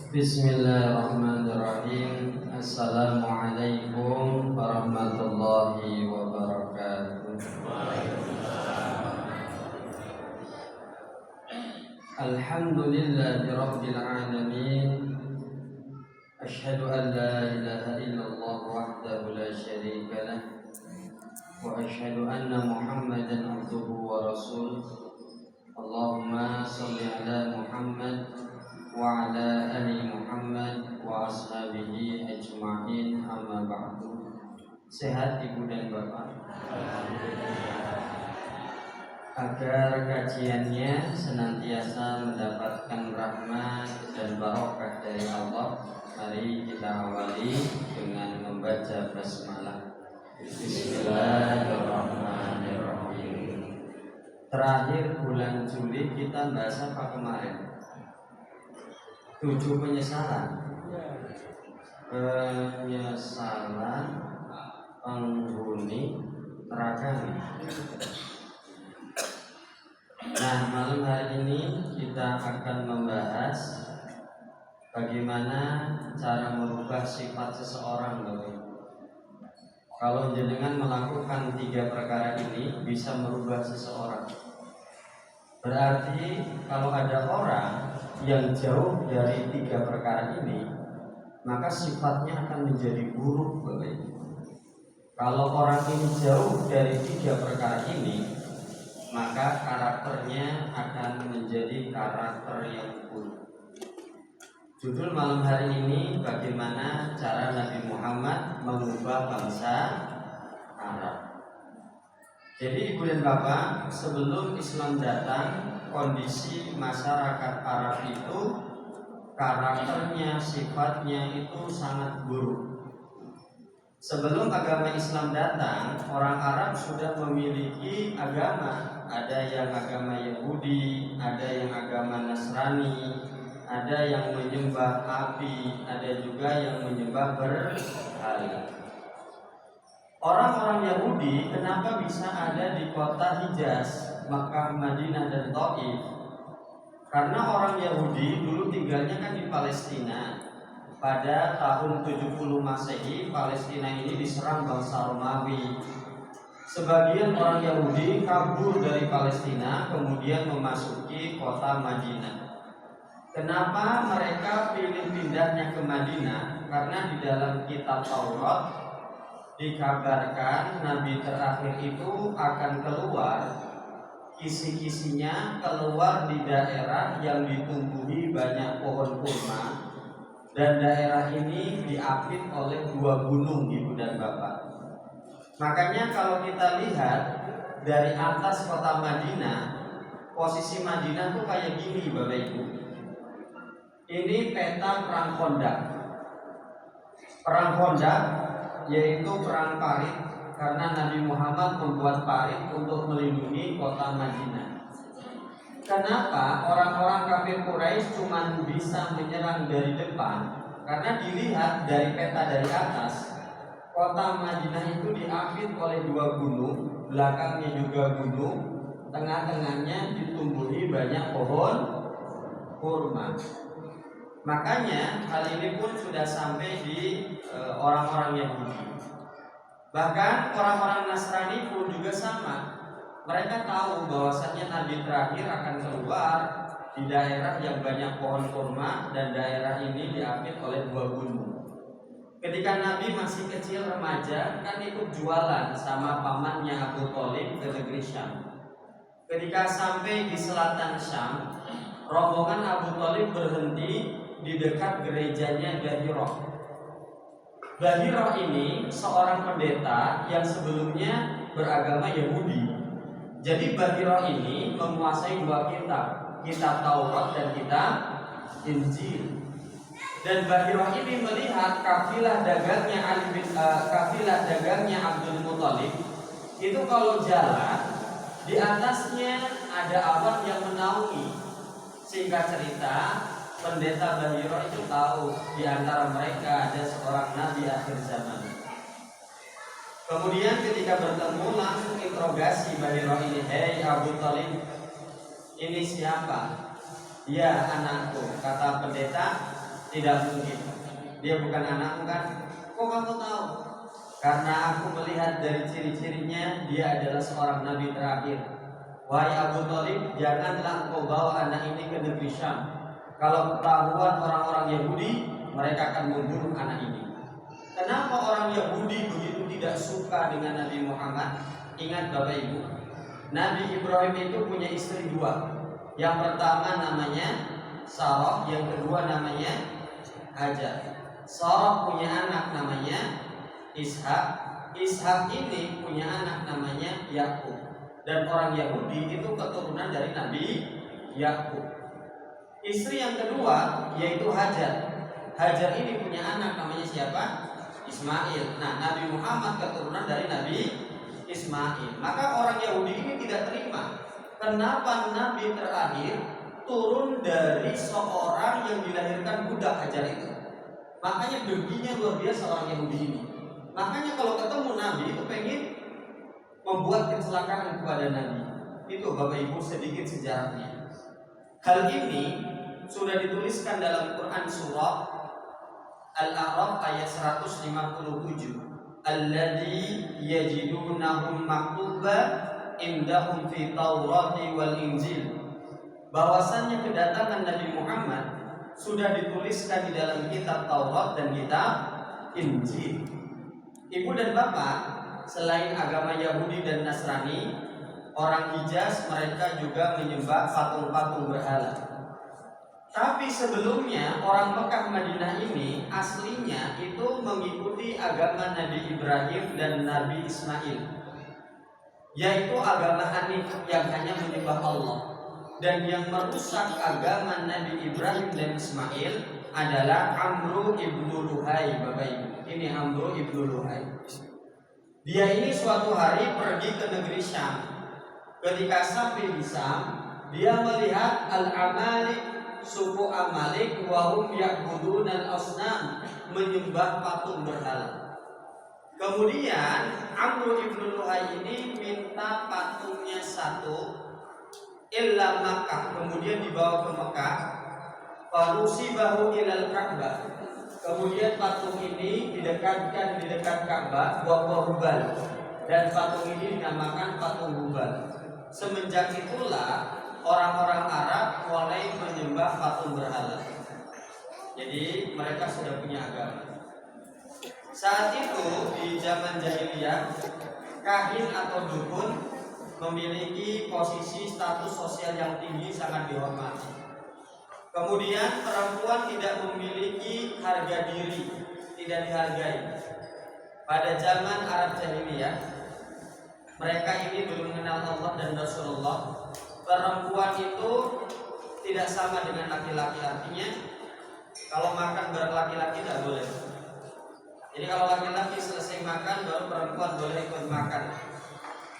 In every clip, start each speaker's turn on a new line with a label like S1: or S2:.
S1: Bismillahirrahmanirrahim. Assalamualaikum warahmatullahi wabarakatuh. Alhamdulillahi rabbil alamin. Asyhadu an la ilaha illallah wahdahu la syarika lah wa asyhadu anna Muhammadan abduhu wa rasuluh. Allahumma shalli ala Muhammad wa ala ali Muhammad wa ashabihi ajma'in, amma ba'du. Sehat ibu dan bapak? Agar kajiannya senantiasa mendapatkan rahmat dan barokah dari Allah, mari kita awali dengan membaca basmalah. Bismillahirrahmanirrahim. Terakhir bulan Juli kita bahas apa kemarin? 7 penyesalan. Penyesalan penghuni neraka. Nah, malam hari ini kita akan membahas bagaimana cara merubah sifat seseorang, Bapak. Kalau jenengan melakukan 3 perkara ini bisa merubah seseorang. Berarti kalau ada orang yang jauh dari 3 perkara ini, maka sifatnya akan menjadi buruk, Bapak. Kalau orang ini jauh dari 3 perkara ini, maka karakternya akan menjadi karakter yang buruk. Judul malam hari ini, bagaimana cara Nabi Muhammad mengubah bangsa Arab. Jadi ibu dan bapak, sebelum Islam datang, kondisi masyarakat Arab itu karakternya, sifatnya itu sangat buruk. Sebelum agama Islam datang, orang Arab sudah memiliki agama. Ada yang agama Yahudi, ada yang agama Nasrani, ada yang menyembah api, ada juga yang menyembah berhala. Orang-orang Yahudi kenapa bisa ada di kota Hijaz, Makkah, Madinah, dan Taif? Karena orang Yahudi dulu tinggalnya kan di Palestina. Pada tahun 70 Masehi, Palestina ini diserang bangsa Romawi. Sebagian orang Yahudi kabur dari Palestina, kemudian memasuki kota Madinah. Kenapa mereka pilih pindahnya ke Madinah? Karena di dalam kitab Taurat dikabarkan Nabi terakhir itu akan keluar, kisi-kisinya keluar di daerah yang ditumbuhi banyak pohon kurma, dan daerah ini diapit oleh 2 gunung, ibu dan bapak. Makanya kalau kita lihat dari atas kota Madinah, posisi Madinah tuh kayak gini, Bapak Ibu. Ini peta perang Khandaq. Perang Khandaq yaitu perang parit, karena Nabi Muhammad membuat parit untuk melindungi kota Madinah. Kenapa orang-orang kafir Quraisy cuma bisa menyerang dari depan? Karena dilihat dari peta dari atas, kota Madinah itu diapit oleh 2 gunung, belakangnya juga gunung, tengah-tengahnya ditumbuhi banyak pohon kurma. Makanya hal ini pun sudah sampai di orang-orang Yahudi. Bahkan orang-orang Nasrani pun juga sama. Mereka tahu bahwasannya Nabi terakhir akan keluar di daerah yang banyak pohon kurma, dan daerah ini diapit oleh 2 gunung. Ketika Nabi masih kecil remaja, kan ikut jualan sama pamannya Abu Thalib ke negeri Syam. Ketika sampai di selatan Syam, rombongan Abu Thalib berhenti di dekat gerejanya Bahirah. Bahirah ini seorang pendeta yang sebelumnya beragama Yahudi. Jadi Bahirah ini menguasai 2 kitab, kitab Taurat dan kitab Injil. Dan Bahirah ini melihat kafilah dagangnya Abdul Muthalib itu kalau jalan di atasnya ada awan yang menaungi. Singkat cerita, pendeta Bahirah itu tahu di antara mereka ada seorang nabi akhir zaman. Kemudian ketika bertemu langsung interogasi Bahirah ini, "Hei Abu Thalib, ini siapa?" "Ya, anakku," kata pendeta. Tidak mungkin. Dia bukan anakmu kan? Kok kamu tahu? Karena aku melihat dari ciri-cirinya dia adalah seorang nabi terakhir. Wahai Abu Thalib, janganlah engkau bawa anak ini ke negeri Syam. Kalau ketahuan orang-orang Yahudi, mereka akan membunuh anak ini. Kenapa orang Yahudi begitu tidak suka dengan Nabi Muhammad? Ingat Bapak Ibu, Nabi Ibrahim itu punya istri dua. Yang pertama namanya Sarah, yang kedua namanya Hajar. Sarah punya anak namanya Ishak. Ishak ini punya anak namanya Yakub. Dan orang Yahudi itu keturunan dari Nabi Yakub. Istri yang kedua yaitu Hajar. Hajar ini punya anak namanya siapa? Ismail. Nah, Nabi Muhammad keturunan dari Nabi Ismail. Maka orang Yahudi ini tidak terima. Kenapa Nabi terakhir turun dari seorang yang dilahirkan budak Hajar itu? Makanya dengkinya luar biasa orang Yahudi ini. Makanya kalau ketemu Nabi itu pengen membuat kecelakaan kepada Nabi. Itu Bapak Ibu sedikit sejarahnya. Hal ini sudah dituliskan dalam Quran surah Al-A'raf ayat 157. Alladzi yajidunahum maktuba indahum fi Taurati wal Injil. Bahwasannya kedatangan Nabi Muhammad sudah dituliskan di dalam kitab Taurat dan kitab Injil. Ibu dan Bapak, selain agama Yahudi dan Nasrani, orang Hijaz mereka juga menyembah patung-patung berhala. Tapi sebelumnya orang Mekah Madinah ini aslinya itu mengikuti agama Nabi Ibrahim dan Nabi Ismail, yaitu agama Hanif yang hanya menyembah Allah. Dan yang merusak agama Nabi Ibrahim dan Ismail adalah Amru ibnu Luhai, Bapak Ibu. Ini Amru ibnu Luhai. Dia ini suatu hari pergi ke negeri Syam. Ketika sampai di Syam, dia melihat Al-Amalik, suku Amalik, wahum ya'budun al-asnam, menyembah patung berhala. Kemudian Amru ibnu Luhai ini minta patungnya satu, illa Makkah, kemudian dibawa ke Mekah. Farusibahu ilal Ka'bah, kemudian patung ini didekatkan di dekat Ka'bah, wa Hubal, dan patung ini dinamakan patung Hubal. Semenjak itulah orang-orang Arab mulai menyembah patung berhala. Jadi mereka sudah punya agama. Saat itu di zaman jahiliyah, kahin atau dukun memiliki posisi status sosial yang tinggi, sangat dihormati. Kemudian perempuan tidak memiliki harga diri, tidak dihargai. Pada zaman Arab jahiliyah, mereka ini belum mengenal Allah dan Rasulullah. Perempuan itu tidak sama dengan laki-laki, artinya kalau makan bareng laki-laki tidak boleh. Jadi kalau laki-laki selesai makan baru perempuan boleh ikut makan.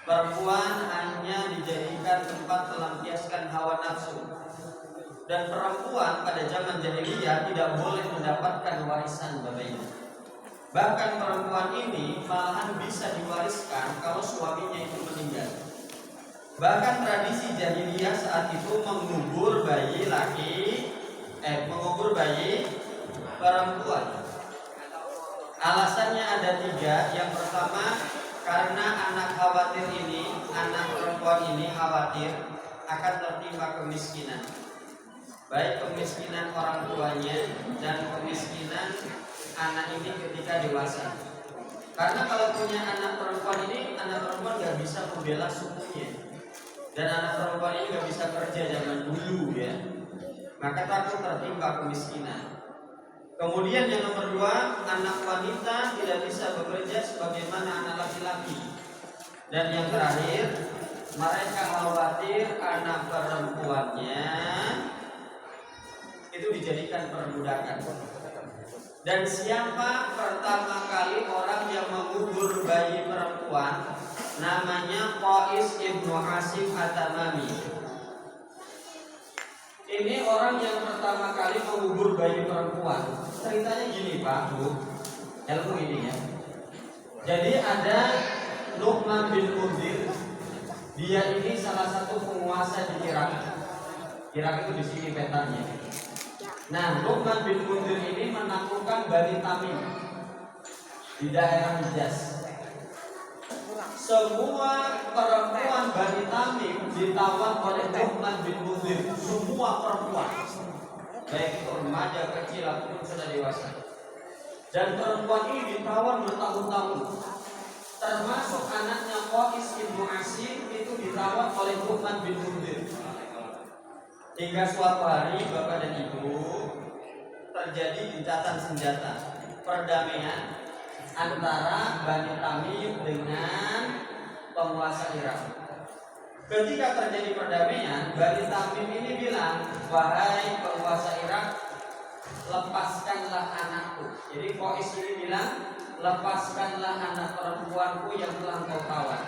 S1: Perempuan hanya dijadikan tempat melampiaskan hawa nafsu. Dan perempuan pada zaman jahiliyah tidak boleh mendapatkan warisan, Bapak Ibu. Bahkan perempuan ini malahan bisa diwariskan kalau suaminya itu meninggal. Bahkan tradisi jahiliyah saat itu mengubur bayi perempuan. Alasannya ada tiga. Yang pertama, karena anak perempuan ini khawatir akan tertimpa kemiskinan, baik kemiskinan orang tuanya dan kemiskinan anak ini ketika dewasa. Karena kalau punya anak perempuan ini, anak perempuan gak bisa membela sukunya, dan anak perempuan ini gak bisa kerja zaman dulu ya, maka takut tertimpa kemiskinan. Kemudian yang nomor dua, anak wanita tidak bisa bekerja sebagaimana anak laki-laki. Dan yang terakhir, mereka khawatir anak perempuannya itu dijadikan perbudakan. Dan siapa pertama kali orang yang mengubur bayi perempuan? Namanya Qais ibnu Asim At-Tamami. Ini orang yang pertama kali mengubur bayi perempuan. Ceritanya gini Pak, Bu, ilmu ini ya. Jadi ada Nu'man bin Munzir. Dia ini salah satu penguasa di Irak. Irak itu di sini petanya. Nah, Nu'man bin Munzir keturunan Bani Tamim di daerah Hijaz. Semua perempuan Bani Tamim ditawan oleh Nu'man bin Munzir. Semua perempuan, baik itu remaja, kecil ataupun sudah dewasa. Dan perempuan ini ditawan bertahun-tahun. Termasuk anaknya Qais bin Asim itu ditawan oleh Nu'man bin Munzir. Hingga suatu hari Bapak dan Ibu terjadi gencatan senjata, perdamaian antara Bani Tamim dengan penguasa Irak. Ketika terjadi perdamaian, Bani Tamim ini bilang, wahai penguasa Irak, lepaskanlah anakku. Jadi Qais ini bilang, lepaskanlah anak perempuanku yang telah kau tawan.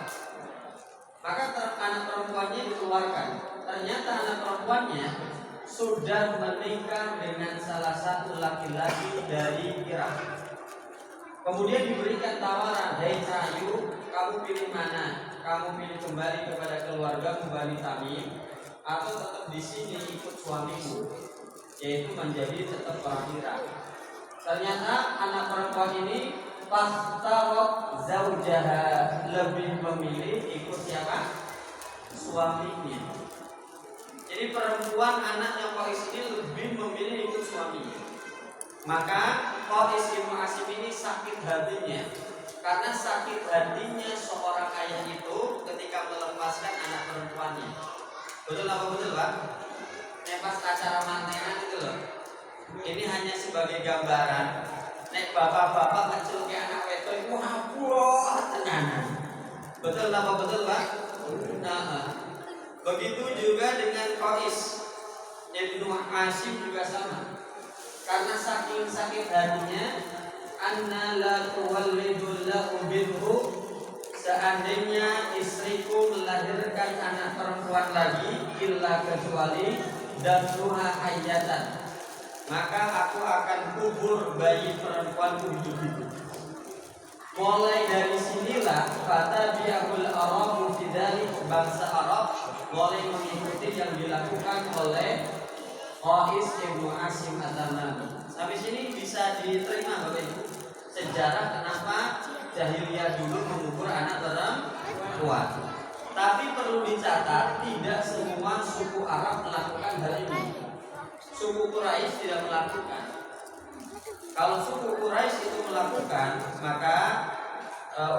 S1: Maka anak perempuannya dikeluarkan. Ternyata anak perempuannya sudah menikah dengan salah satu laki-laki dari Irak. Kemudian diberikan tawaran, hei Cahayu, kamu pilih mana? Kamu pilih kembali kepada keluarga Bani Tamim atau tetap di sini ikut suamimu, yaitu menjadi tetap orang Irak. Ternyata anak perempuan ini Fahtarot zaujaha, lebih memilih ikut siapa? Suaminya. Jadi perempuan anak yang Qais ini lebih memilih ikut suaminya. Maka Qais bin Asim ini sakit hatinya, karena sakit hatinya seorang ayah itu ketika melepaskan anak perempuannya. Betul apa betul Pak? Nek pas acara mantenan itu loh. Ini hanya sebagai gambaran. Nek bapak-bapak kecil ke anak wedok itu abot tenanan. Betul apa betul Pak? Nah, begitu juga dengan Qais bin Asim juga sama. Karena saking sakit hatinya, anna la tuwallidul lahu binhu, seandainya istriku melahirkan anak perempuan lagi, illa kecuali dan ruha hayatan, maka aku akan kubur bayi perempuanku hidup-hidup. Mulai dari sinilah kata bi'ahul Arabu fidalik, bangsa Arab mulai mengikuti yang dilakukan oleh Qais bin Asim at-Tamimi. Sampai sini bisa diterima Bapak Ibu sejarah kenapa jahiliyah dulu mengubur anak perempuan. Tapi perlu dicatat, tidak semua suku Arab melakukan hal ini. Suku Quraisy tidak melakukan. Kalau suku Quraisy itu melakukan, maka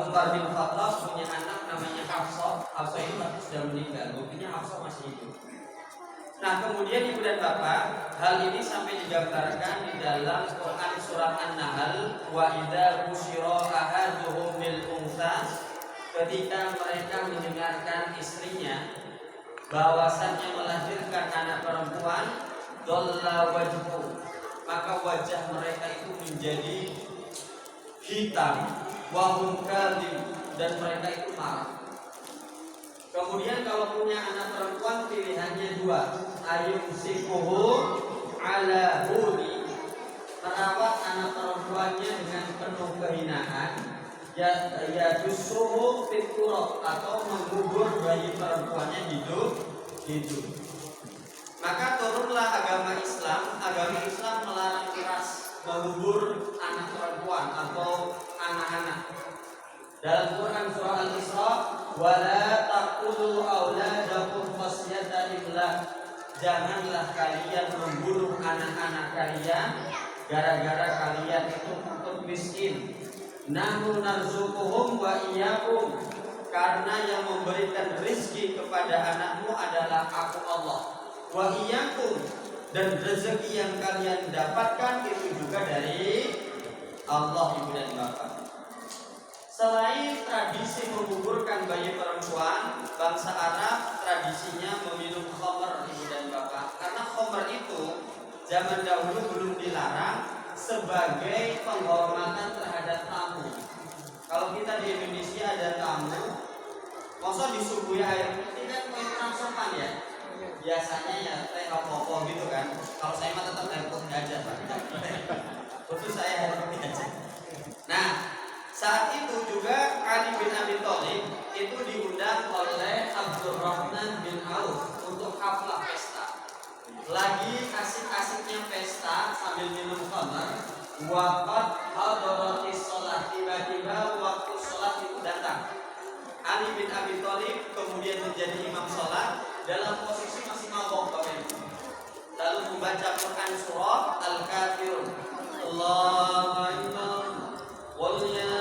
S1: Umar bin Khattab punya anak namanya Hafsah. Hafsah ini sudah meninggal, buktinya Hafsah masih hidup. Nah, kemudian Ibu dan Bapak, hal ini sampai digambarkan di dalam Quran surat An-Nahl, wa idza busyira ahaduhum bil untha, ketika mereka mendengarkan istrinya bahwasannya melahirkan anak perempuan, dhalla wajhu, maka wajah mereka itu menjadi hitam, wa hum kadhib, dan mereka itu marah. Kemudian kalau punya anak perempuan pilihannya dua, ayumsikuhu ala huni, merawat anak perempuannya dengan penuh kehinaan, ya justru fiturah, atau mengubur bayi perempuannya hidup. Maka turunlah agama Islam melarang keras mengubur anak perempuan atau anak-anak. Dalam Quran surah Al-Isra, wala taqtulu auladakum khasyata imlaq, janganlah kalian membunuh anak-anak kalian gara-gara kalian itu takut miskin. Nahnu narzuquhum wa iyyakum, karena yang memberikan rezeki kepada anakmu adalah aku Allah. Wa iyyakum, dan rezeki yang kalian dapatkan itu juga dari Allah. Ibu dan Bapak, selain tradisi menguburkan bayi perempuan, bangsa Arab tradisinya meminum khamr, Ibu dan Bapak. Karena khamr itu zaman dahulu belum dilarang sebagai penghormatan terhadap tamu. Kalau kita di Indonesia ada tamu, masa disuguhi air putih kan kurang sopan ya. Biasanya ya teh apa-apa gitu kan. Kalau saya mah tetap air putih aja Pak. Khusus saya air putih aja. Nah, saat itu juga Ali bin Abi Thalib itu diundang oleh Abdurrahman bin Auf untuk haflah pesta. Lagi asik-asiknya pesta sambil minum khamr, Waqad hadratis shalah, tiba-tiba waktu sholat itu datang. Ali bin Abi Thalib kemudian menjadi imam sholat dalam posisi masih mabok Bapak Ibu. Lalu membaca Quran surah Al-Kafirun. Allahu Akbar. Qul ya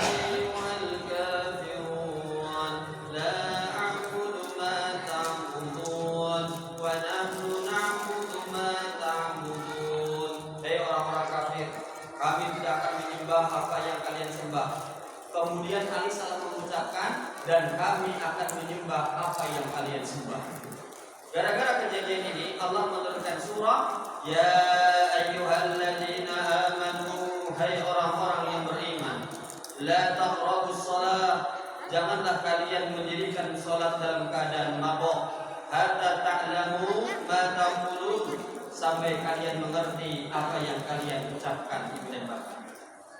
S1: ayyuhal kafirun la a'budu ma ta'budun wa nahnu na'budu ma ta'budun. Hei orang-orang kafir, kami tidak akan menyembah apa yang kalian sembah. Kemudian Ali salah mengucapkan, dan kami akan menyembah apa yang kalian sembah. Gara-gara kejadian ini Allah menurunkan surah Ya ayyuhalladzina amanu, hai orang-orang yang beriman, la taqrabus shalah, janganlah kalian mendirikan salat dalam keadaan mabok, hatta ta'lamu ma taqulun, sampai kalian mengerti apa yang kalian ucapkan. Ibu dan bapak,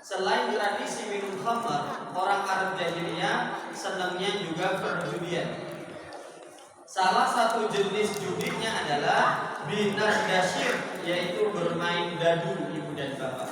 S1: selain tradisi minum khamar, orang Arab jahiliyah senangnya juga perjudian. Salah satu jenis judinya adalah binar dasyir, yaitu bermain dadu. Ibu dan bapak,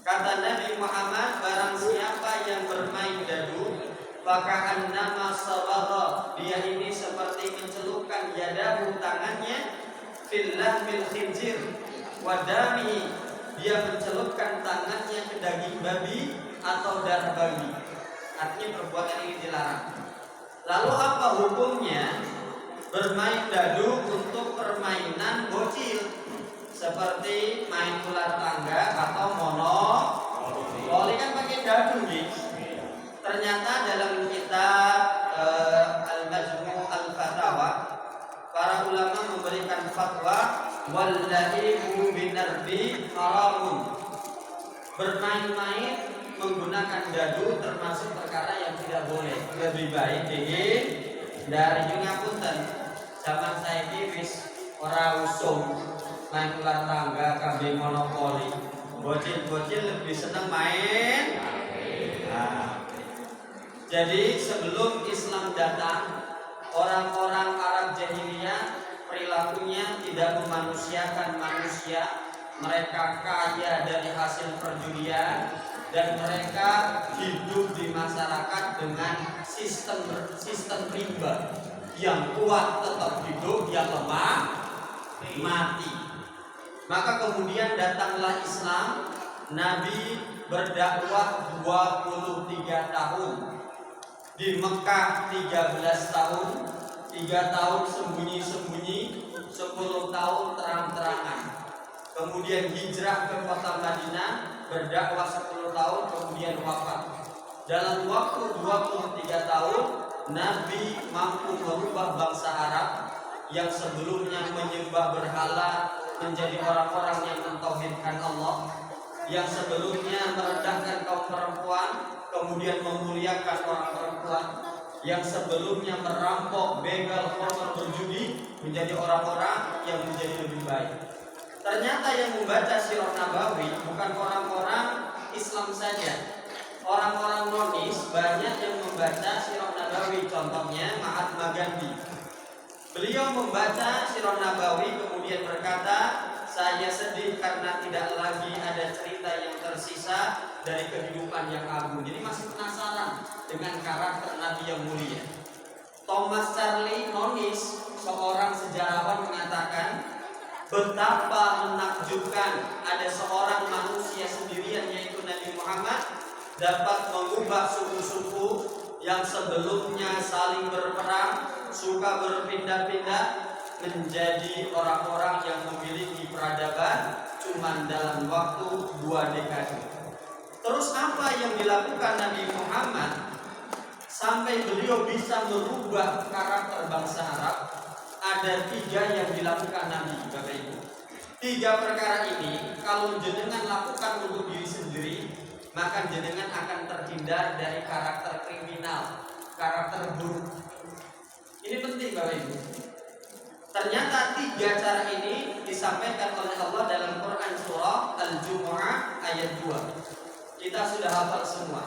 S1: kata Nabi Muhammad, barang siapa yang bermain dadu, maka annama sabagha, dia ini seperti mencelupkan yadahu, tangannya, fil lahmil khinzir wadami, dia mencelupkan tangannya ke daging babi atau darah babi. Artinya perbuatan ini dilarang. Lalu apa hukumnya bermain dadu untuk permainan bocil seperti main ular tangga atau monopoli? Kan pakai dadu, guys. Ternyata dalam kitab Al-Majmu' Al-Fatawa, para ulama memberikan fatwa wallahibu binarbi haramun. Bermain-main menggunakan dadu termasuk perkara yang tidak boleh. Lebih baik dari ngapunten. Zaman saya wis ora usum main ular tangga, kabeh monopoli. Bocil-bocil lebih senang main. Jadi sebelum Islam datang, orang-orang Arab jahiliyah perilakunya tidak memanusiakan manusia. Mereka kaya dari hasil perjudian, dan mereka hidup di masyarakat dengan sistem rimba. Yang kuat tetap hidup, yang lemah mati. Maka kemudian datanglah Islam. Nabi berdakwah 23 tahun, di Mekah 13 tahun, 3 tahun sembunyi-sembunyi, 10 tahun terang-terangan. Kemudian hijrah ke kota Madinah, berdakwah 10 tahun, kemudian wafat. Dalam waktu 23 tahun, Nabi mampu merubah bangsa Arab yang sebelumnya menyembah berhala menjadi orang-orang yang mentauhidkan Allah, yang sebelumnya merendahkan kaum perempuan kemudian memuliakan orang perempuan, yang sebelumnya merampok, begal, khamar, berjudi menjadi orang-orang yang menjadi lebih baik. Ternyata yang membaca Sirah Nabawi bukan orang-orang Islam saja. Orang-orang nonis banyak yang membaca Sirah Nabawi. Contohnya Mahatma Gandhi. Beliau membaca Sirah Nabawi kemudian berkata, saya sedih karena tidak lagi ada cerita yang tersisa dari kehidupan yang agung. Jadi masih penasaran dengan karakter Nabi yang mulia. Thomas Charlie Nonis, seorang sejarawan, mengatakan, betapa menakjubkan ada seorang manusia sendirian, yaitu Nabi Muhammad, dapat mengubah suku-suku yang sebelumnya saling berperang, suka berpindah-pindah, menjadi orang-orang yang memiliki peradaban cuma dalam waktu 2 dekade. Terus apa yang dilakukan Nabi Muhammad sampai beliau bisa merubah karakter bangsa Arab? Ada 3 yang dilakukan Nabi, Bapak Ibu. 3 perkara ini kalau jenengan lakukan untuk diri sendiri, maka jenengan akan terhindar dari karakter kriminal, karakter buruk. Ini penting, Bapak Ibu. Ternyata 3 cara ini disampaikan oleh Allah dalam Quran surah Al-Jumu'ah ayat 2. Kita sudah hafal semua.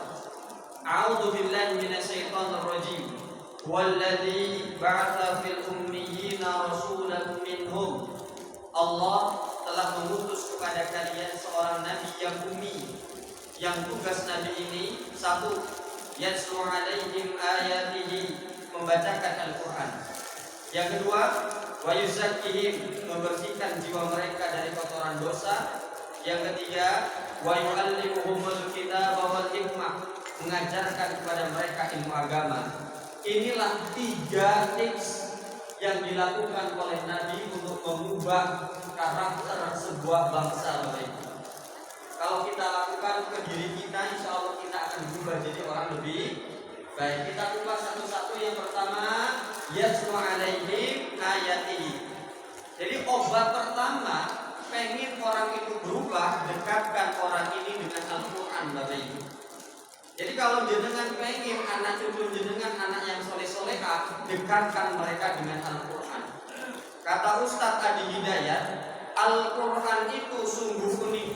S1: A'udzu billahi minasyaitonir rajim. Walladzi ba'atsa fil ummiyina rasulan minhum. Allah telah mengutus kepada kalian seorang yang ummi, yang tugas Nabi ini satu, yatlu alaihim ayatihi, membacakan Al-Quran. Yang kedua, wa yuzakkihim, membersihkan jiwa mereka dari kotoran dosa. Yang ketiga, wa yu'allimuhumul kitaba wal hikmah, mengajarkan kepada mereka ilmu agama. Inilah 3 tips yang dilakukan oleh Nabi untuk mengubah karakter sebuah bangsa mereka. Kalau kita lakukan ke diri kita, insya Allah kita akan berubah jadi orang lebih baik. Kita ubah satu-satu. Yang pertama, yatlu alaihim ayatihi. Jadi obat pertama, pengen orang itu berubah, dekatkan orang ini dengan Al-Quran, Bapak Ibu. Jadi kalau jenengan pengen anak cucu jenengan anak yang soleh-solehah, dekatkan mereka dengan Al-Quran. Kata Ustadz Adi Hidayat, Al-Quran itu sungguh unik.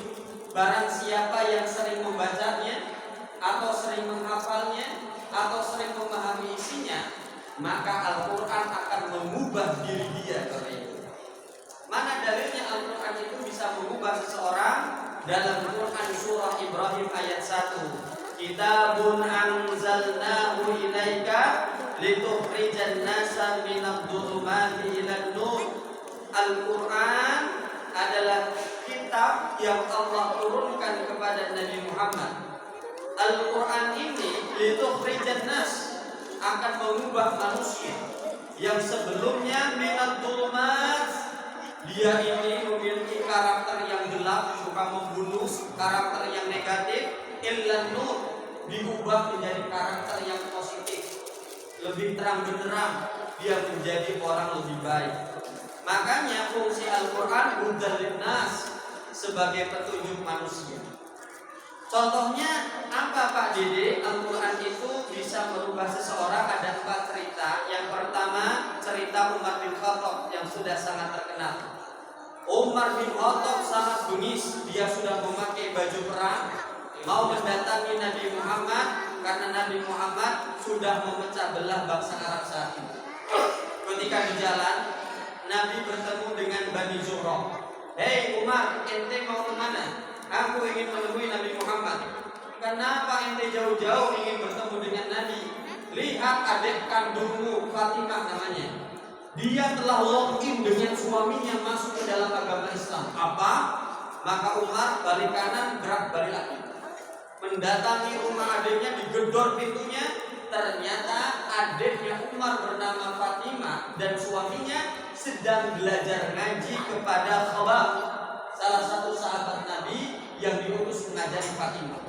S1: Barang siapa yang sering membacanya, atau sering menghafalnya, atau sering memahami isinya, maka Al-Quran akan mengubah diri dia. Mana dalilnya Al-Quran itu bisa mengubah seseorang? Dalam Quran surah Ibrahim ayat 1. Kitabun anzalnahu ilaika litukhrijan nasa minadh-dhulumati ilan nur. Al-Quran adalah kitab yang Allah turunkan kepada Nabi Muhammad. Al-Quran ini litukhrijan nas, akan mengubah manusia yang sebelumnya minadh-dhulumat, dia ini memiliki karakter yang gelap, suka membunuh, karakter yang negatif, ilan nur, diubah menjadi karakter yang positif, lebih terang benderang, dia menjadi orang lebih baik. Makanya fungsi Al-Quran hudan linnas, sebagai petunjuk manusia. Contohnya apa Pak Dede? Al-Quran itu bisa merubah seseorang. Ada 4 cerita. Yang pertama, cerita Umar bin Khattab yang sudah sangat terkenal. Umar bin Khattab sangat bengis, dia sudah memakai baju perang, mau mendatangi Nabi Muhammad karena Nabi Muhammad sudah memecah belah bangsa Arab saat itu. Ketika di jalan, Nabi bertemu dengan Bani Zuhra. Hei Umar, ente mau kemana? Aku ingin menemui Nabi Muhammad. Kenapa ente jauh-jauh ingin bertemu dengan Nabi? Lihat adik kandungmu, Fatimah namanya. Dia telah login dengan suaminya masuk ke dalam agama Islam. Apa? Maka Umar balik kanan, gerak balik lagi. Mendatangi rumah adiknya, digedor pintunya. Ternyata adiknya Umar bernama Fatimah dan suaminya sedang belajar ngaji kepada Khobab, salah satu sahabat Nabi yang diutus mengajari Fatimah.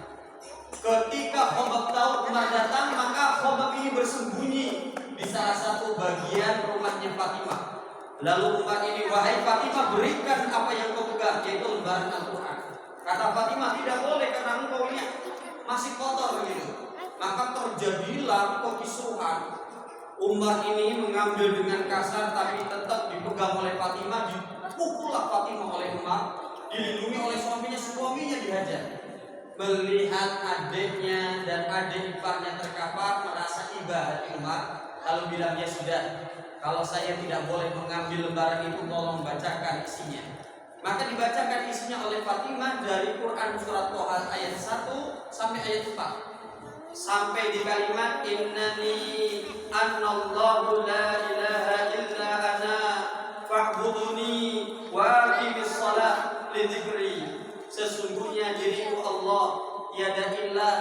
S1: Ketika Khobab tahu Umar datang, maka Khobab ini bersembunyi di salah satu bagian rumahnya Fatimah. Lalu Umar ini, wahai Fatimah, berikan apa yang kau pegang, yaitu lembaran Al-Quran. Kata Fatimah, tidak boleh karena engkau ini masih kotor begitu. Maka terjadilah kekisruhan. Umar ini mengambil dengan kasar, tapi tetap dipegang oleh Fatimah. Dipukullah Fatimah oleh Umar, dilindungi oleh suaminya dihajar. Melihat adiknya dan adik iparnya terkapar, merasa iba hati Umar. Lalu bilang, ya sudah, kalau saya tidak boleh mengambil lembaran itu, tolong bacakan isinya. Maka dibacakan isinya oleh Fatimah dari Quran surat Toha ayat 1 sampai ayat 4. Sampai di kalimat innani annallahu la ilaha illa ana fa'buduni wa aqimis shalah li dzikri. Sesungguhnya diriku Allah, tiada ilah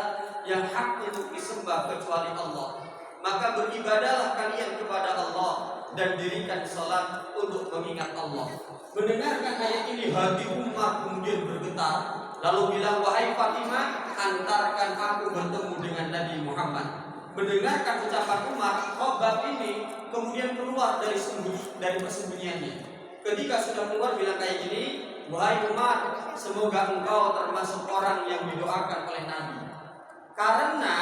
S1: yang hak untuk disembah kecuali Allah. Maka beribadahlah kalian kepada Allah dan dirikan salat untuk mengingat Allah. Mendengarkan ayat ini, hati Umar kemudian bergetar. Lalu bilang, wahai Fatimah, antarkan aku bertemu dengan Nabi Muhammad. Mendengarkan ucapan Umar, Khobab ini kemudian keluar dari persembunyiannya. Ketika sudah keluar bilang kayak gini, wahai Umar, semoga engkau termasuk orang yang didoakan oleh Nabi. Karena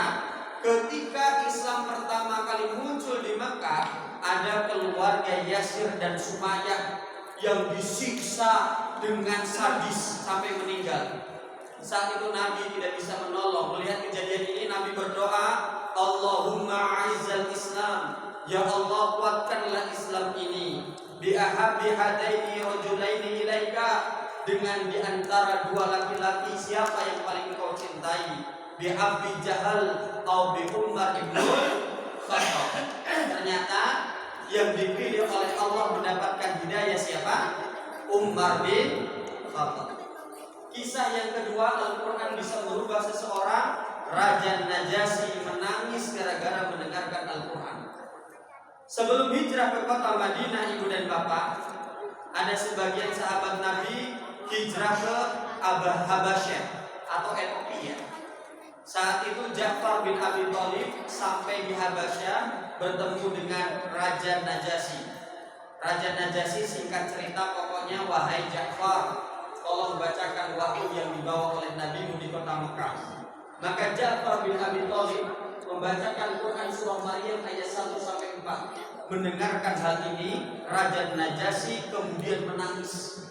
S1: ketika Islam pertama kali muncul di Mekah, ada keluarga Yasir dan Sumayyah yang disiksa dengan sadis sampai meninggal. Saat itu Nabi tidak bisa menolong. Melihat kejadian ini, Nabi berdoa, Allahumma a'izzal Islam, ya Allah kuatkanlah Islam ini, bi ahabbi hadaini rajulaini ilaika, dengan di antara dua laki-laki siapa yang paling kau cintai? Bi Abi Jahal atau bi Umar ibn Khattab? Ternyata yang dipilih oleh Allah mendapatkan hidayah siapa? Umar bin Khattab. Kisah yang kedua, Al-Quran bisa merubah seseorang. Raja Najasyi menangis gara-gara mendengarkan Al-Quran. Sebelum hijrah ke kota Madinah, ibu dan bapak, ada sebagian sahabat Nabi hijrah ke Habasyah atau Ethiopia. Saat itu Ja'far bin Abi Thalib sampai di Habasyah bertemu dengan Raja Najasyi. Raja Najasyi singkat cerita pokoknya, wahai Ja'far, tolong bacakan wahyu yang dibawa oleh Nabi di kota Mekah. Maka Ja'far bin Abi Thalib membacakan Quran surah Maryam ayat 1-4. Mendengarkan hal ini, Raja Najasyi kemudian menangis.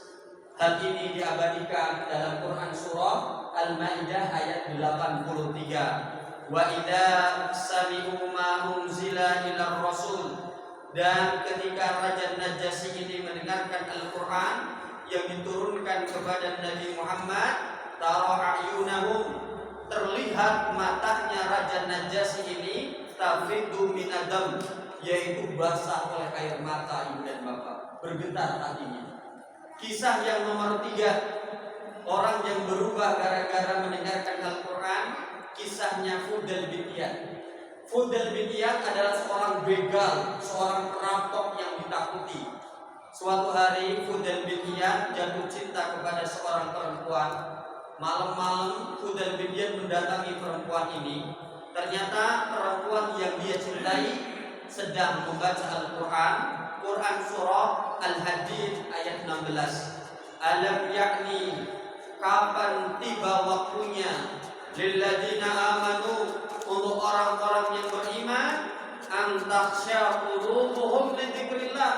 S1: Hal ini diabadikan dalam Quran surah Al-Maidah ayat 83. Wa idza sami'u ma unzila ila rasul. Dan ketika Raja Najasyi ini mendengarkan Al-Quran yang diturunkan kepada Nabi Muhammad, tara a'yunahum, terlihat matanya Raja Najasyi ini tafidu min adam, yaitu basah oleh air mata, ibu dan bapak, bergetar hatinya. Kisah yang nomor 3, orang yang berubah gara-gara mendengarkan Al-Quran, kisahnya Fudail bin Iyad. Fudail bin Iyad adalah seorang begal, seorang perampok yang ditakuti. Suatu hari Fudail bin Iyad jatuh cinta kepada seorang perempuan. Malam-malam Fudail bin Iyad mendatangi perempuan ini. Ternyata perempuan yang dia cintai sedang membaca Al-Quran, Quran surah Al-Hadid ayat 16. Alam yakni, kapan tiba waktunya, lilladzina amanu, untuk orang-orang yang beriman, an takhsha qulubuhum li dzikrillah,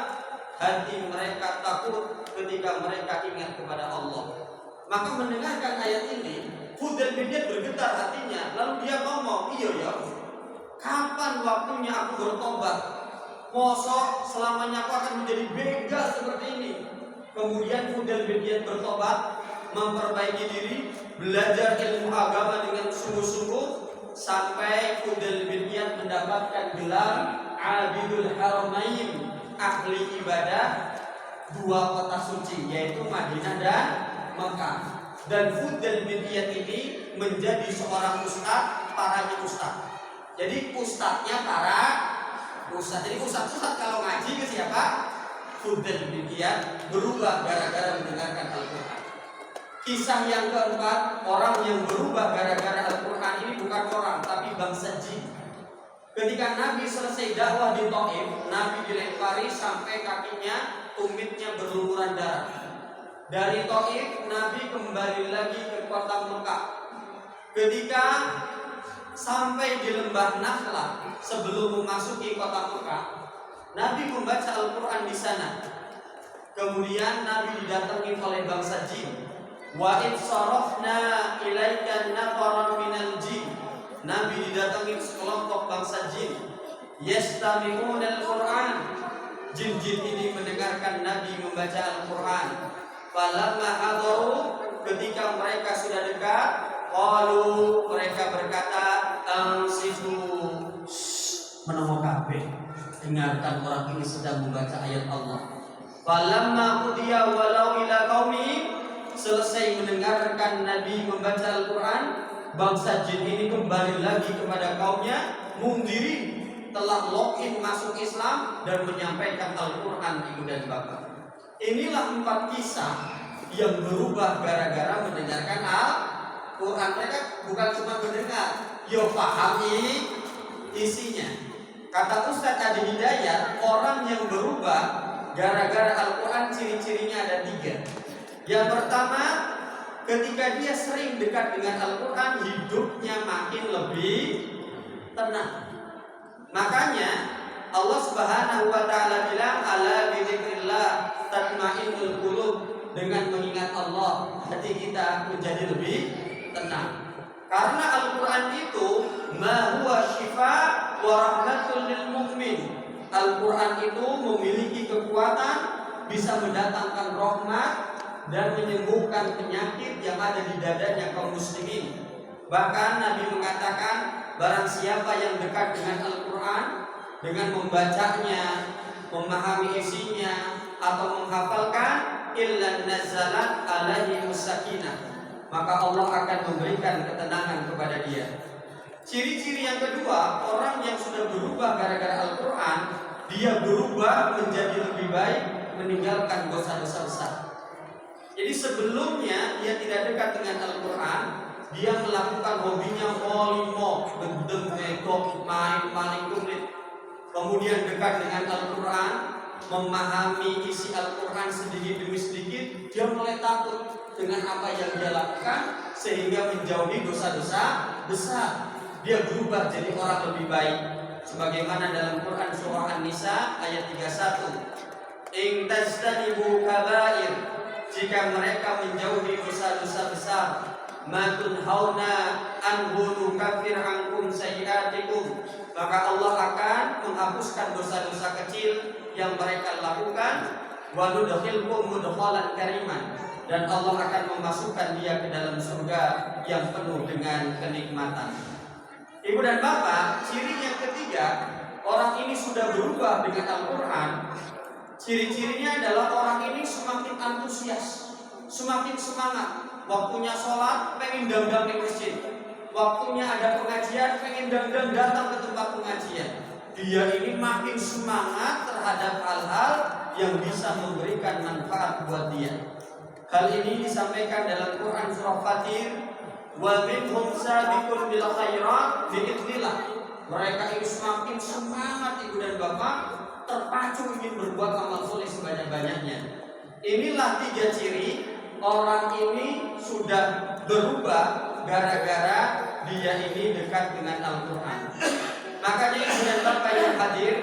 S1: hati mereka takut ketika mereka ingat kepada Allah. Maka mendengarkan ayat ini, Fudail bin Iyad bergetar hatinya. Lalu dia ngomong, iya ya, kapan waktunya aku bertobat? Mosok selamanya aku akan menjadi begal seperti ini. Kemudian Fudail bin Iyad bertobat, memperbaiki diri, belajar ilmu agama dengan sungguh-sungguh, sampai Fudail bin Iyad mendapatkan gelar Abidul Haramain, ahli ibadah dua kota suci, yaitu Madinah dan Mekah. Dan Fudail bin Iyad ini menjadi seorang ustadz, paranya ustadz. Jadi ustadznya para ustadz. Jadi ustadz kalau ngaji ke siapa? Fudail bin Iyad berubah gara-gara mendengarkan Al-Quran. Kisah yang keempat, orang yang berubah gara-gara Al-Quran ini bukan orang, tapi bangsa jin. Ketika Nabi selesai dakwah di Thaif, Nabi dilempari sampai kakinya, tumitnya berlumuran darah. Dari Thaif, Nabi kembali lagi ke kota Mekah. Ketika sampai di lembah Nakhlah, sebelum memasuki kota Mekah, Nabi membaca Al-Quran di sana. Kemudian Nabi didatangi oleh bangsa jin. Wa id sarafna ilaika nafaran minal jin. Nabi didatangi sekelompok bangsa jin. Yastami'una al-Quran. Jin-jin ini mendengarkan Nabi membaca Al-Quran. Falamma hadaru, ketika mereka sudah dekat, qalu, mereka berkata, ansitu, menengok kabeh, dengarkan orang ini sedang membaca ayat Allah. Falamma qudiya walau ila qaumi, selesai mendengarkan Nabi membaca Al-Quran, bangsa jin ini kembali lagi kepada kaumnya, mundirin, telah login masuk Islam dan menyampaikan Al-Quran, ibu dan bapak. Inilah 4 kisah yang berubah gara-gara mendengarkan Al-Quran. Mereka bukan cuma mendengar, yo pahami isinya. Kata Ustaz Adi Hidayat, orang yang berubah gara-gara Al-Quran ciri-cirinya ada 3. Yang pertama, ketika dia sering dekat dengan Al-Quran, hidupnya makin lebih tenang. Makanya Allah Subhanahu wa taala bilang, ala bidzikrillah tatmainnul qulub, dengan mengingat Allah hati kita menjadi lebih tenang. Karena Al-Quran itu ma huwa syifa wa rahmatul lil mu'min. Al-Quran itu memiliki kekuatan, bisa mendatangkan rahmat dan menyembuhkan penyakit yang ada di dadanya kaum muslimin. Bahkan Nabi mengatakan, barang siapa yang dekat dengan Al-Quran, dengan membacanya, memahami isinya, atau menghafalkan, illa nazalat alaihi sakinah, maka Allah akan memberikan ketenangan kepada dia. Ciri-ciri yang kedua, orang yang sudah berubah gara-gara Al-Quran, dia berubah menjadi lebih baik, meninggalkan dosa-dosa besar. Jadi sebelumnya dia tidak dekat dengan Al-Quran, dia melakukan hobinya molimo, bedeng, negok, main, maling kulit. Kemudian dekat dengan Al-Quran, memahami isi Al-Quran sedikit demi sedikit, dia mulai takut dengan apa yang dia lakukan, sehingga menjauhi dosa-dosa besar. Dia berubah jadi orang lebih baik. Sebagaimana dalam Quran surah An-Nisa ayat 31, in tajtanibu kabair, jika mereka menjauhi dosa-dosa besar, ma tunhauna anhu nukaffir ankum sayyi'atikum, maka Allah akan menghapuskan dosa-dosa kecil yang mereka lakukan, wa nudkhilkum mudkhalan kariman, dan Allah akan memasukkan dia ke dalam surga yang penuh dengan kenikmatan. Ibu dan bapak, ciri yang ketiga, orang ini sudah berubah dengan Al-Quran. Ciri-cirinya adalah orang ini semakin antusias, semakin semangat. Waktunya sholat, pengen dandang di masjid. Waktunya ada pengajian, pengen dandang datang ke tempat pengajian. Dia ini makin semangat terhadap hal-hal yang bisa memberikan manfaat buat dia. Hal ini disampaikan dalam Quran surah Fatir, wa minhum sabiqun bil khairat biidznillah. Mereka ini semakin semangat, ibu dan bapak, terpacu ingin berbuat amal soleh sebanyak-banyaknya. Inilah 3 ciri orang ini sudah berubah gara-gara dia ini dekat dengan Al-Quran. Makanya ibu dan bapak yang hadir,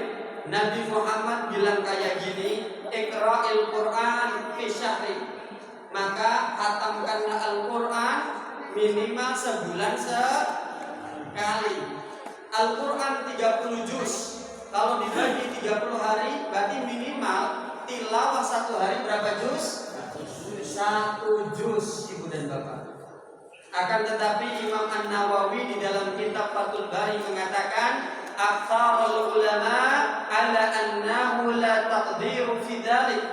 S1: Nabi Muhammad bilang kayak gini, iqra'il Quran fi syahri, maka hatamkanlah Al-Quran minimal sebulan sekali. Al-Quran 30 juz, kalau dibagi 30 hari berarti minimal tilawah 1 hari berapa juz? 1 juz, ibu dan bapak. Akan tetapi Imam An-Nawawi di dalam kitab Fathul Bari mengatakan, aktsarul ulama ala annahu la taqdiru fi dzalik.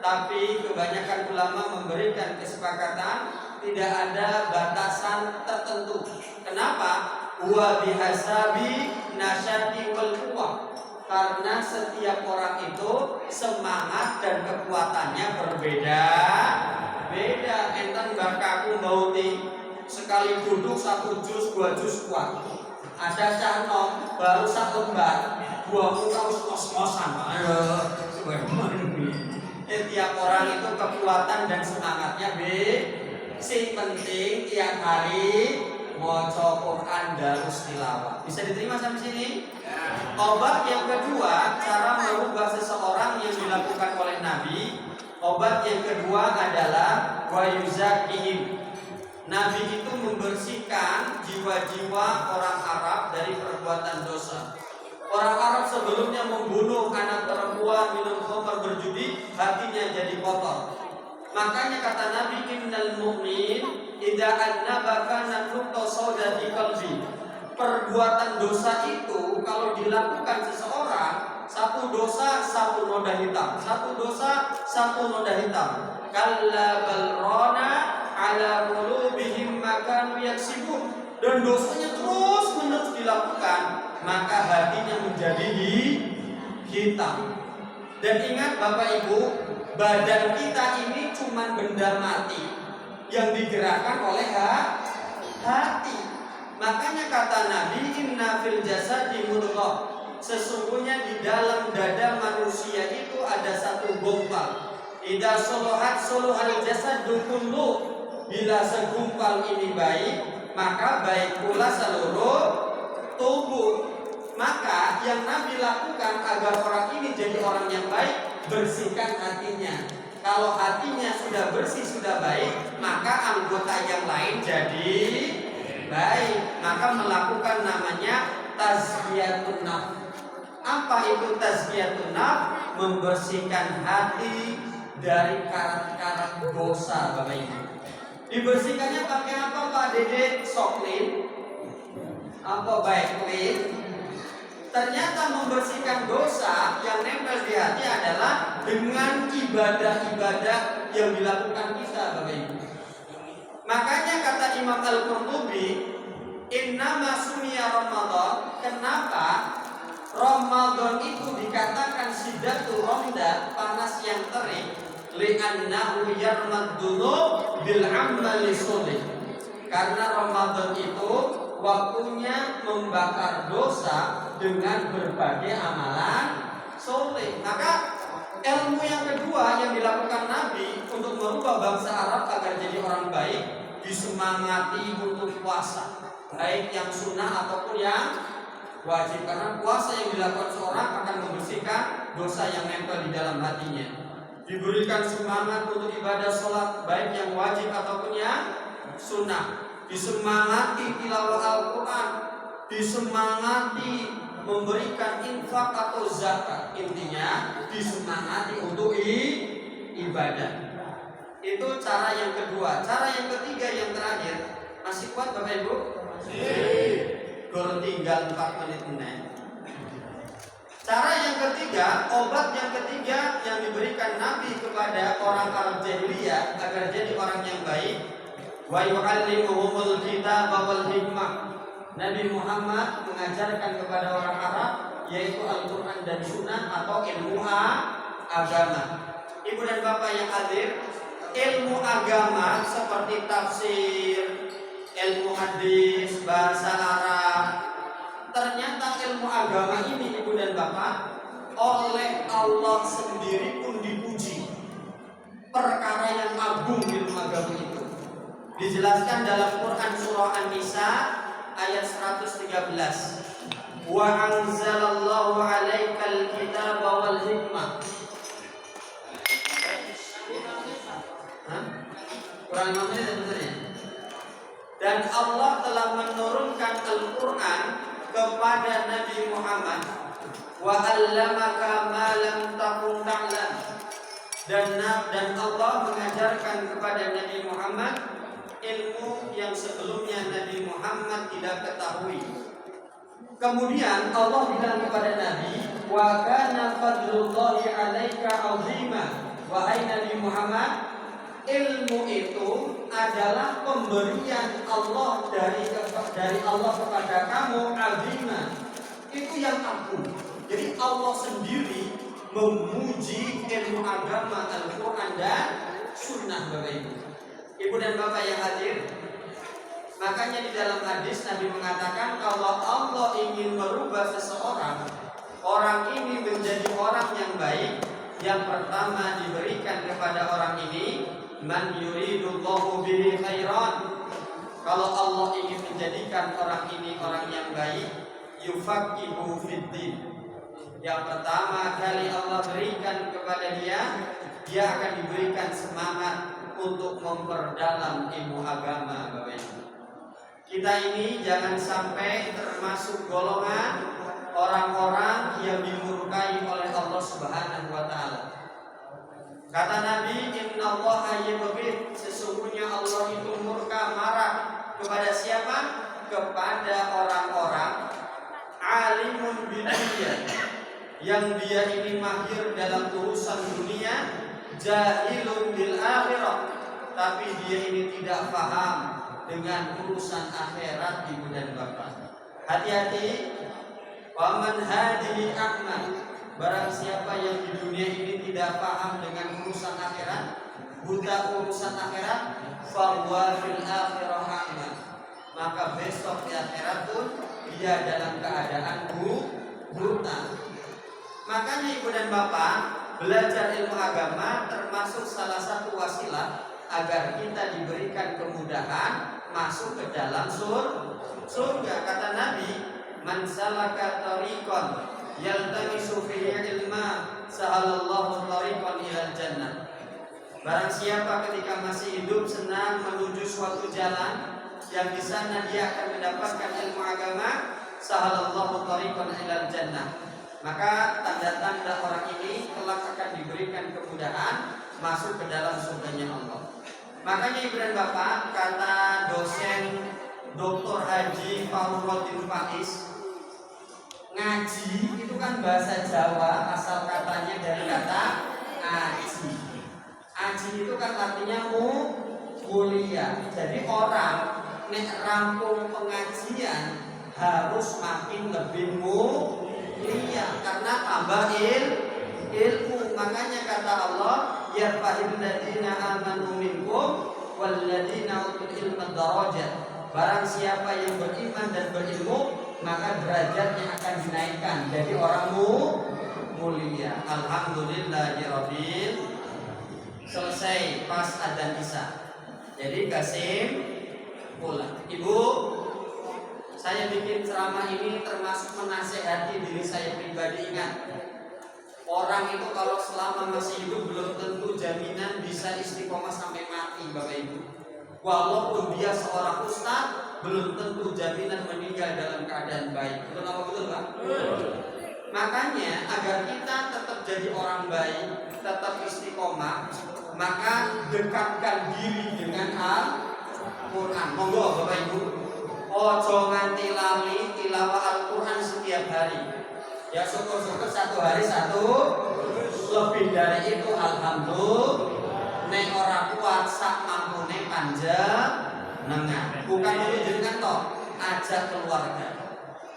S1: Tapi kebanyakan ulama memberikan kesepakatan tidak ada batasan tertentu. Kenapa? Wa bihasabi nasyati wal quwwah. Karena setiap orang itu semangat dan kekuatannya berbeda-beda. Enten bakaku mauti sekali duduk 1 juz 2 juz kuat. Ada canom baru 1 lembar 2 muka kos-kosan. Tiap orang itu kekuatan dan semangatnya beda. Si penting tiap hari maca Quran darus tilawah. Bisa diterima sampai sini? Ya. Obat yang kedua, cara merubah seseorang yang dilakukan oleh Nabi. Obat yang kedua adalah wa yuzakihim. Nabi itu membersihkan jiwa-jiwa orang Arab dari perbuatan dosa. Orang Arab sebelumnya membunuh anak perempuan, minum khamr, berjudi, hatinya jadi kotor. Makanya kata Nabi, innal mu'min idza annaba kana nuqta sauda di qalbi. Perbuatan dosa itu kalau dilakukan seseorang, 1 dosa 1 noda hitam, 1 dosa 1 noda hitam. Kalla bal rana ala qulubihim ma kanu yaksibun. Dan dosanya terus menerus dilakukan, maka hatinya menjadi hitam. Dan ingat Bapak Ibu, badan kita ini cuma benda mati yang digerakkan oleh hati. Makanya kata Nabi, inna fil jasadi mudghah. Sesungguhnya di dalam dada manusia itu ada 1 gumpal. Idza soluhat soluhal jasadu kullu. Bila segumpal ini baik, maka baik pula seluruh tubuh. Maka yang Nabi lakukan agar orang ini jadi orang yang baik, bersihkan hatinya. Kalau hatinya sudah bersih, sudah baik, maka anggota yang lain jadi baik. Maka melakukan namanya tazkiyatun nafs. Apa itu tazkiyatun nafs? Membersihkan hati, dari karat-karat dosa, Bapak Ibu. Dibersihkannya pakai apa Pak Dede? Soklin apa Baiklin? Ternyata membersihkan dosa yang nempel di hati adalah dengan ibadah-ibadah yang dilakukan kita, Bapak Ibu. Makanya kata Imam Al-Qurtubi, innama sumiya Ramadan, kenapa Ramadan itu dikatakan sidatu romda, panas yang terik, li'annahu yarmad dunub bil amali sholih. Karena Ramadan itu waktunya membakar dosa dengan berbagai amalan soleh. Maka ilmu yang kedua yang dilakukan Nabi untuk merubah bangsa Arab agar jadi orang baik, disemangati untuk puasa, baik yang sunnah ataupun yang wajib. Karena puasa yang dilakukan seorang akan membersihkan dosa yang nempel di dalam hatinya. Diberikan semangat untuk ibadah sholat, baik yang wajib ataupun yang sunnah. Disemangati tilawah Al-Quran, disemangati memberikan infak atau zakat. Intinya disemangati untuk ibadah. Itu cara yang kedua. Cara yang ketiga yang terakhir, masih kuat Bapak Ibu? Masih. Tinggal 4 menit menit. Cara yang ketiga, obat yang ketiga yang diberikan Nabi kepada orang Arab jahiliyah agar jadi orang yang baik, wa yu'allimuhumul kitaba wal hikmah. Nabi Muhammad mengajarkan kepada orang Arab yaitu Al-Quran dan Sunnah atau ilmu agama. Ibu dan Bapak yang hadir, ilmu agama seperti tafsir, ilmu hadis, bahasa Arab. Ternyata ilmu agama ini, Ibu dan Bapak, oleh Allah sendiri pun dipuji. Perkara yang agung ilmu agama itu. Dijelaskan dalam Quran surah An-Nisa ayat 113. Wa anzalallahu 'alaikal kitaba wal hikmah. Kurang 5 menit sebenarnya. Dan Allah telah menurunkan Al-Quran kepada Nabi Muhammad. Wa 'allamaka ma lam takun ta'lam. Dan Allah mengajarkan kepada Nabi Muhammad ilmu yang sebelumnya Nabi Muhammad tidak ketahui. Kemudian Allah bilang kepada Nabi, wa kana fadlullahi 'alaika 'azima. Wahai Nabi Muhammad, ilmu itu adalah pemberian Allah dari Allah kepada kamu, 'azima. Itu yang agung. Jadi Allah sendiri memuji ilmu agama Al-Quran dan Sunnah, Bapak Ibu. Ibu dan Bapak yang hadir, makanya di dalam hadis Nabi mengatakan kalau Allah ingin merubah seseorang, orang ini menjadi orang yang baik, yang pertama diberikan kepada orang ini, man yuridullahu bihi khairan. Kalau Allah ingin menjadikan orang ini orang yang baik, yufaqihu fiddin. Yang pertama kali Allah berikan kepada dia akan diberikan semangat untuk memperdalam ilmu agama, Bapak Ibu. Kita ini jangan sampai termasuk golongan orang-orang yang dimurkai oleh Allah Subhanahu wa taala. Kata Nabi, innallaha yabghid, sesungguhnya Allah itu murka, marah kepada siapa? Kepada orang-orang alimun bidunya, yang dia ini mahir dalam urusan dunia, jahilun bil akhirah, tapi dia ini tidak paham dengan urusan akhirat, Ibu dan Bapak. Hati-hati. Waman hadihi a'ma, barang siapa yang di dunia ini tidak paham dengan urusan akhirat, buta urusan akhirat, fahuwa fil akhirah a'ma, maka besok di akhirat pun dia dalam keadaan buta. Makanya Ibu dan Bapak, belajar ilmu agama termasuk salah satu wasilah agar kita diberikan kemudahan masuk ke dalam surga. Kata Nabi, man salaka tariqan yaltamisu fihi ilma sahalallahu tariqan ilal jannah. Barang siapa ketika masih hidup senang menuju suatu jalan yang di sana dia akan mendapatkan ilmu agama, sahalallahu tariqan ilal jannah, maka tanda-tanda orang ini kelak akan diberikan kemudahan masuk ke dalam surganya Allah. Makanya ibu dan bapak, kata dosen Dr. Haji Fauruddin Faiz, ngaji itu kan bahasa Jawa, asal katanya dari kata aji. Aji itu kan artinya mulia. Jadi orang nek rampung pengajian harus makin lebih mulia karena tambah ilmu. Makanya kata Allah, yarfa'il ladzina amanu minkum wal ladzina utul ilma darajat. Barang siapa yang beriman dan berilmu, maka derajatnya akan dinaikkan jadi orang mulia. Alhamdulillahirabbil. Selesai pas adzan Isya. Jadi Kasim pulang. Ibu, saya bikin ceramah ini termasuk menasehati diri saya pribadi. Ingat, orang itu kalau selama masih hidup belum tentu jaminan bisa istiqomah sampai mati, Bapak Ibu. Walaupun dia seorang ustaz, belum tentu jaminan meninggal dalam keadaan baik. Betul apa betul, Pak? Makanya agar kita tetap jadi orang baik, tetap istiqomah, maka dekatkan diri dengan Al-Quran. Monggo Bapak Ibu, ojo nganti lali tilawah Al-Quran setiap hari. Ya syukur-syukur satu hari satu, lebih dari itu alhamdulillah. Nek ora kuat sak mampune panjenengan. Bukan menunjukkan toh, ajak keluarga.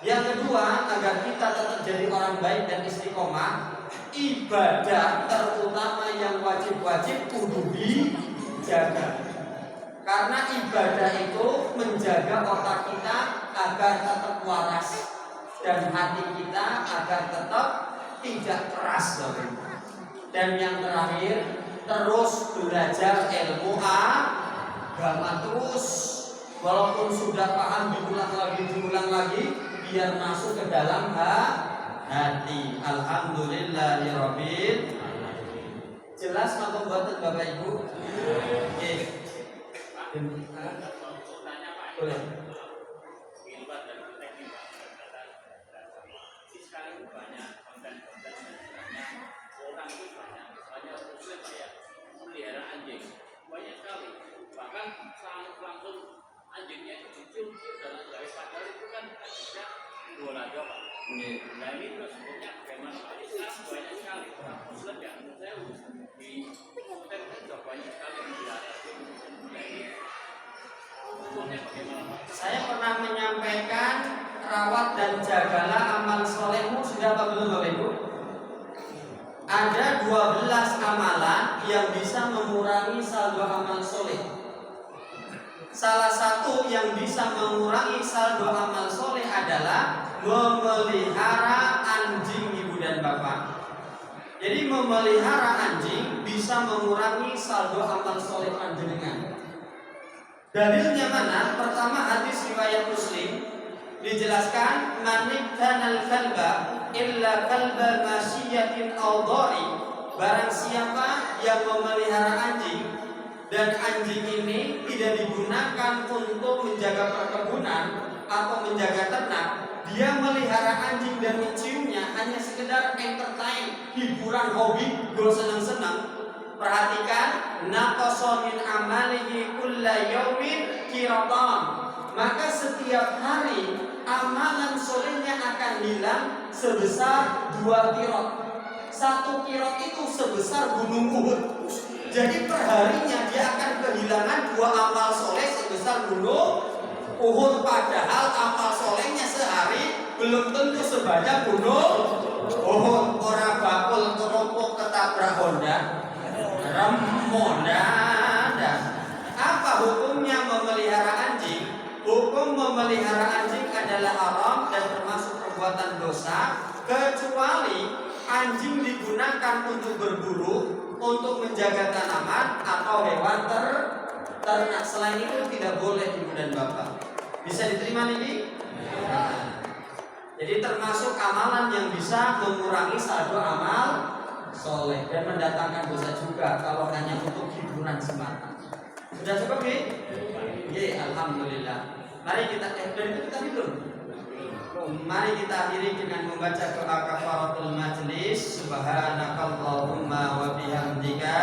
S1: Yang kedua, agar kita tetap jadi orang baik dan istiqomah, ibadah terutama yang wajib-wajib kudu dijaga. Karena ibadah itu menjaga otak kita agar tetap waras dan hati kita agar tetap tidak keras. Dan yang terakhir, terus belajar ilmu agama terus, walaupun sudah paham diulang lagi biar masuk ke dalam hati. Alhamdulillahirabbil. Jelas apa buatan Bapak Ibu? Oke. Boleh.
S2: Pelihara anjing banyak sekali, bahkan langsung anjingnya itu dicium dalam garis padahal itu kan anjingnya olahraga Pak. Nah ini terus sebenarnya bagaimana Pak? Sekarang banyak sekali orang Muslim yang saya di hotel juga banyak sekali yang pelihara anjing. Nah ini hukumnya bagaimana Pak?
S1: Saya pernah menyampaikan rawat dan jagalah amal solehmu, sudah apa belum Bapak Ibu? Ada 12 amalan yang bisa mengurangi saldo amal soleh. Salah satu yang bisa mengurangi saldo amal soleh adalah memelihara anjing, Ibu dan Bapak. Jadi memelihara anjing bisa mengurangi saldo amal soleh panjenengan. Dalilnya mana? Pertama, hadis riwayat Muslim dijelaskan, manik tanal kalba illa kalba masyiyatin aw dhari. Barang siapa yang memelihara anjing dan anjing ini tidak digunakan untuk menjaga perkebunan atau menjaga ternak, dia melihara anjing dan menciumnya hanya sekedar entertain, hiburan, hobi, gue senang-senang. Perhatikan, naqasa min amalihi kulla yaumin qiratan. Maka setiap hari amalan solehnya akan hilang sebesar 2 qirot. 1 qirot itu sebesar gunung Uhud. Jadi perharinya dia akan kehilangan 2 amal soleh sebesar gunung Uhud. Padahal amal solehnya sehari belum tentu sebanyak gunung Uhud. Ora bakul keropok ketabrak Honda. Apa hukumnya memelihara anjing? Hukum memelihara anjing adalah haram dan termasuk perbuatan dosa, kecuali anjing digunakan untuk berburu, untuk menjaga tanaman atau hewan ternak. Selain itu tidak boleh, Ibu dan Bapak. Bisa diterima ini? Jadi termasuk amalan yang bisa mengurangi saldo amal soleh dan mendatangkan dosa juga kalau hanya untuk hiburan semata. Sudah cukup nih? Ye, alhamdulillah. Mari kita dari itu tadi belum? Mari kita akhiri dengan membaca doa kafaratul majlis. Subhanakallahumma wa bihamdika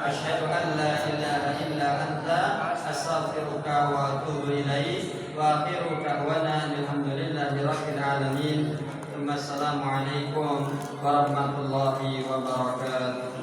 S1: asyhadu an la ilaha illa anta astaghfiruka wa atubu ilaik. Wa akhiru da'wana alhamdulillahi rabbil alamin. Assalamualaikum warahmatullahi wabarakatuh.